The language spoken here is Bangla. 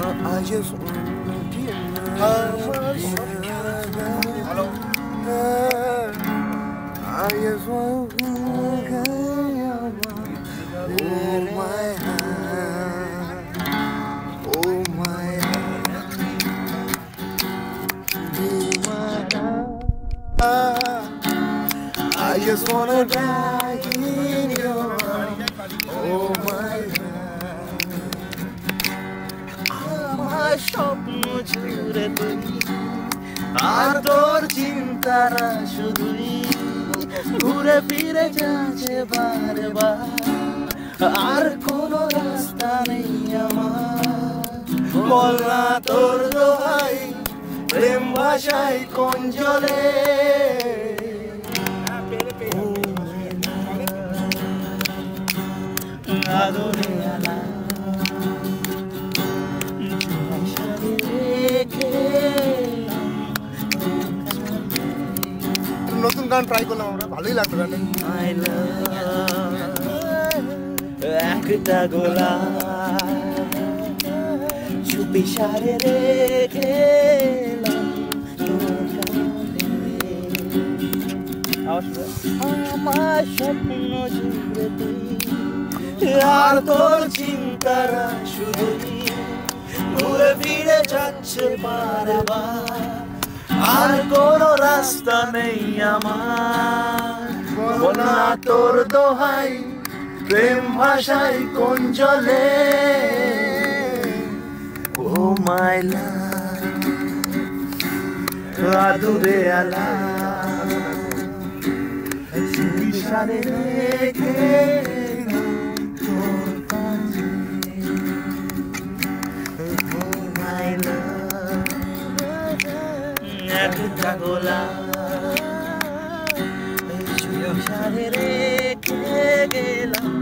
I just wanna get I just wanna hold my hand, hold my hand, hold my hand. I just wanna die in your arms, hold my hand. আমার স্বপ্ন জুড়ে তুই আর তোর চিন্তারা শুধুই ঘুরে ফিরে যাচ্ছে বারে বার আর কোনো রাস্তা নেই আমার বল না তোর দোহাই প্রেম ভাষায় কোন জলে আদরে আলা নতুন গান ট্রাই করলাম আমরা ভালোই লাগলো গান একটা গোলা চুপি সারে রেখে আমার স্বপ্ন জুড়ে তুই আর তোর চিন্তারা শুধুই ঘুরে ফিরে যাচ্ছে বারবার আর কোনো রাস্তা নেই আমার বল না তোর দোহাই প্রেম ভাষায় কোন জলে ও মাই লাভ আদুরে আলা বিশালে রেখে তোর কাছে ও মাই লাভ একটা গোলা বিশালে রেখে গেলাম